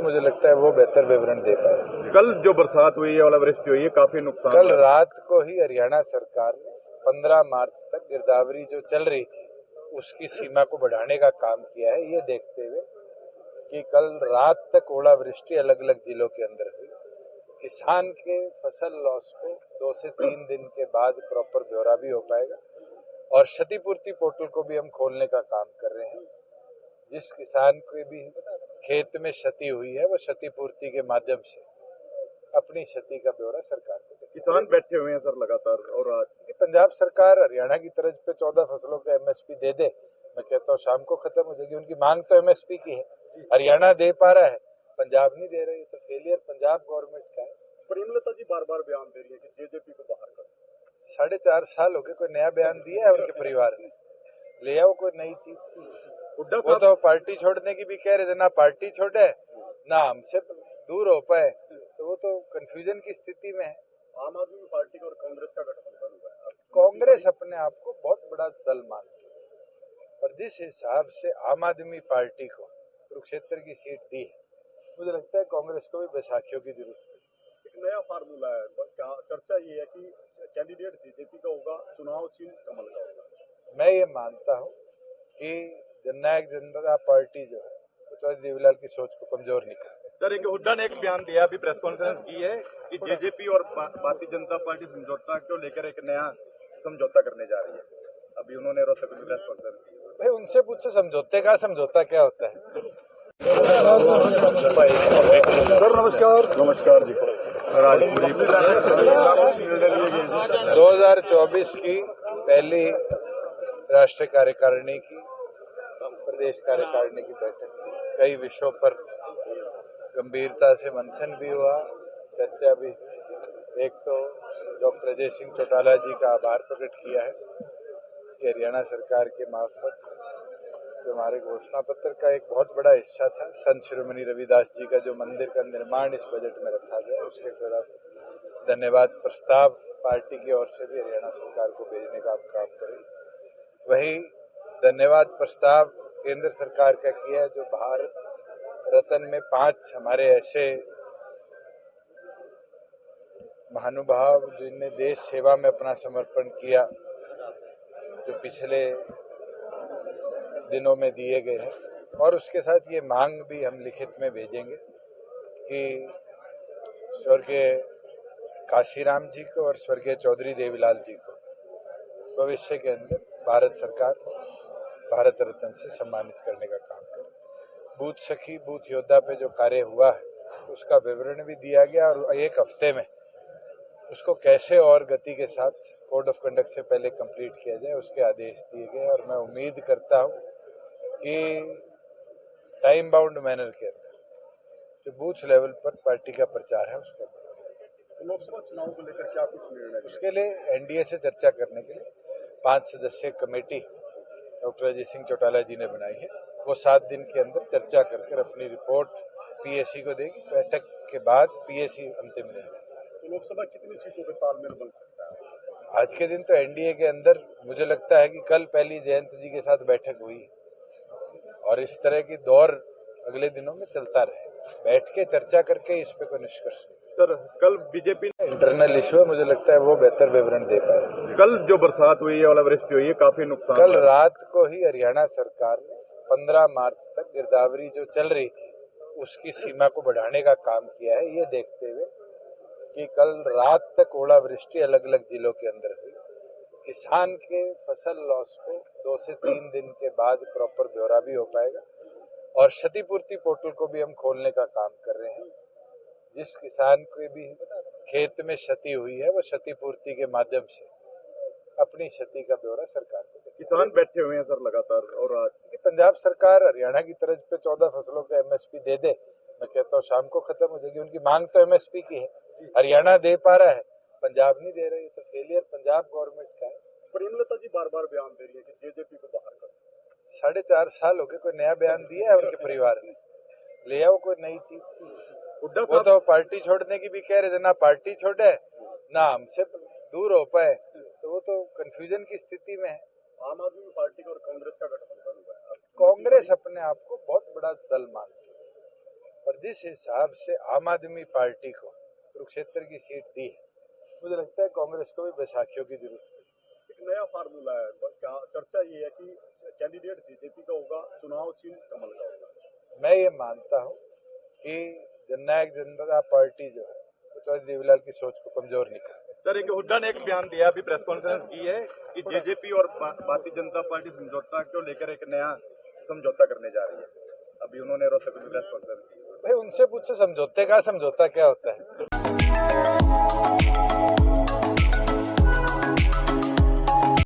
मुझे लगता है वो बेहतर विवरण दे पाए। कल जो बरसात हुई है, ओलावृष्टि हुई है, काफी नुकसान कल रात को ही हरियाणा सरकार ने 15 मार्च तक गिरदावरी जो चल रही थी उसकी सीमा को बढ़ाने का काम किया है, ये देखते हुए कि कल रात तक ओलावृष्टि अलग अलग जिलों के अंदर हुई। किसान के फसल लॉस को 2 से 3 दिन के बाद प्रॉपर ब्यौरा भी हो पाएगा और क्षतिपूर्ति पोर्टल को भी हम खोलने का काम कर रहे हैं। जिस किसान को भी खेत में क्षति हुई है वो क्षतिपूर्ति के माध्यम से अपनी क्षति का ब्यौरा सरकार को देगी। किसान बैठे हुए हैं सर लगातार, और आज पंजाब सरकार हरियाणा की तर्ज पे 14 फसलों का एमएसपी दे दे, मैं कहता हूँ शाम को खत्म हो जाएगी। उनकी मांग तो एमएसपी की है, हरियाणा दे पा रहा है, पंजाब नहीं दे रही, तो फेलियर पंजाब गवर्नमेंट का है। प्रेमलता जी बार बार बयान दे रही है कि जेजेपी को बाहर कर। 4.5 साल हो गए, कोई नया बयान दिया है उनके परिवार ने? ले आओ कोई नई चीज। वो तो पार्टी छोड़ने की भी कह रहे थे, ना पार्टी छोड़े ना हमसे दूर हो पाए, तो वो तो कंफ्यूजन की स्थिति में है। आम आदमी पार्टी और कांग्रेस का गठबंधन हुआ है। कांग्रेस अपने आप को बहुत बड़ा दल मानती है और जिस हिसाब से आम आदमी पार्टी को कुरुक्षेत्र की सीट दी है, मुझे लगता है कांग्रेस को भी बैसाखियों की जरूरत है। एक नया फार्मूला है, क्या चर्चा ये है कि कैंडिडेट जेजेपी का होगा, चुनाव चिन्ह कमल का होगा। मैं ये मानता हूँ कि जननायक जनता पार्टी जो है वो चौधरी देवीलाल की सोच को कमजोर नहीं कर। सर, एक हुड्डा ने एक बयान दिया, अभी प्रेस कॉन्फ्रेंस की है कि जेजेपी और भारतीय जनता पार्टी समझौता को लेकर एक नया समझौता करने जा रही है। अभी उन्होंने रोहतक में प्रेस कॉन्फ्रेंस की। भाई उनसे पूछो समझौता क्या होता है। सर नमस्कार। नमस्कार जी। 2024 की पहली राष्ट्रीय कार्यकारिणी की प्रदेश कार्यकारिणी की बैठक, कई विषयों पर गंभीरता से मंथन भी हुआ, चर्चा भी। एक तो डॉक्टर अजय सिंह चौटाला जी का आभार प्रकट किया है कि हरियाणा सरकार के मार्फत जो हमारे घोषणा पत्र का एक बहुत बड़ा हिस्सा था, संत शिरोमणि रविदास जी का जो मंदिर का निर्माण इस बजट में रखा गया, उसके खिलाफ धन्यवाद प्रस्ताव पार्टी की ओर से भी हरियाणा सरकार को भेजने का हम काम करेंगे। वही धन्यवाद प्रस्ताव केंद्र सरकार का किया जो भारत रत्न में 5 हमारे ऐसे महानुभाव जिनने देश सेवा में अपना समर्पण किया, जो पिछले दिनों में दिए गए हैं। और उसके साथ ये मांग भी हम लिखित में भेजेंगे कि स्वर्गीय काशीराम जी को और स्वर्गीय चौधरी देवीलाल जी को भविष्य के अंदर भारत सरकार भारत रत्न से सम्मानित करने का काम करे। बूथ सखी बूथ योद्धा पे जो कार्य हुआ है उसका विवरण भी दिया गया और 1 हफ्ते में उसको कैसे और गति के साथ कोड ऑफ कंडक्ट से पहले कंप्लीट किया जाए उसके आदेश दिए गए। और मैं उम्मीद करता हूँ कि टाइम बाउंड मैनर के अंदर जो बूथ लेवल पर पार्टी का प्रचार है उसका लोकसभा चुनाव को लेकर क्या कुछ निर्णय, उसके लिए एनडीए से चर्चा करने के लिए 5 सदस्यीय कमेटी डॉक्टर अजय सिंह चौटाला जी ने बनाई है। वो 7 दिन के अंदर चर्चा कर अपनी रिपोर्ट पीएसी को देगी। बैठक के बाद पीएसी अंतिम निर्णय। तो लोकसभा कितनी सीटों पर तालमेल बन सकता है? आज के दिन तो एनडीए के अंदर मुझे लगता है कि कल पहली जयंत जी के साथ बैठक हुई और इस तरह की दौर अगले दिनों में चलता रहे, बैठ के चर्चा करके इस पे कोई निष्कर्ष नहीं। सर, कल बीजेपी इंटरनल इशू है, मुझे लगता है वो बेहतर विवरण दे पाए। कल जो बरसात हुई है, ओलावृष्टि हुई है, काफी नुकसान। कल रात को ही हरियाणा सरकार ने 15 मार्च तक गिरदावरी जो चल रही थी उसकी सीमा को बढ़ाने का काम किया है, ये देखते हुए कि कल रात तक ओलावृष्टि अलग अलग जिलों के अंदर हुई। किसान के फसल लॉस को 2 से 3 दिन के बाद प्रॉपर ब्यौरा भी हो पाएगा और क्षतिपूर्ति पोर्टल को भी हम खोलने का काम कर रहे हैं। जिस किसान को भी खेत में क्षति हुई है वो क्षतिपूर्ति के माध्यम से अपनी क्षति का ब्यौरा सरकार को देगी। किसान बैठे हुए हैं सर लगातार, और आज पंजाब सरकार हरियाणा की तर्ज पे 14 फसलों का एमएसपी दे दे, मैं कहता हूँ शाम को खत्म हो जाएगी। उनकी मांग तो एमएसपी की है, हरियाणा दे पा रहा है, पंजाब नहीं दे रही, तो फेलियर पंजाब गवर्नमेंट का है। प्रेमलता जी बार बार बयान दे रही है कि जेजेपी को बाहर कर। 4.5 साल हो गए, कोई नया बयान दिया है उनके परिवार ने? ले आओ कोई नई चीज। वो तो पार्टी छोड़ने की भी कह रहे थे, ना पार्टी छोड़े ना हमसे दूर हो पाए, तो वो तो कंफ्यूजन की स्थिति में है। आम आदमी पार्टी और कांग्रेस का गठबंधन हुआ है। कांग्रेस अपने आप को बहुत बड़ा दल मानती है और जिस हिसाब से आम आदमी पार्टी को कुरुक्षेत्र की सीट दी है, मुझे लगता है कांग्रेस को भी बैसाखियों की जरूरत है। एक नया फार्मूला है, क्या चर्चा ये है कि कैंडिडेट बीजेपी का होगा, चुनाव चिन्ह कमल का होगा। मैं ये मानता हूँ कि जननायक जनता पार्टी जो है वो चौधरी देवीलाल की सोच को कमजोर नहीं कर। सर, एक हुड्डा ने एक बयान दिया, अभी प्रेस कॉन्फ्रेंस की है कि जेजेपी और भारतीय जनता पार्टी समझौता को लेकर एक नया समझौता करने जा रही है। अभी उन्होंने रोहतक में प्रेस कॉन्फ्रेंस की। भाई उनसे पूछो समझौता क्या होता है।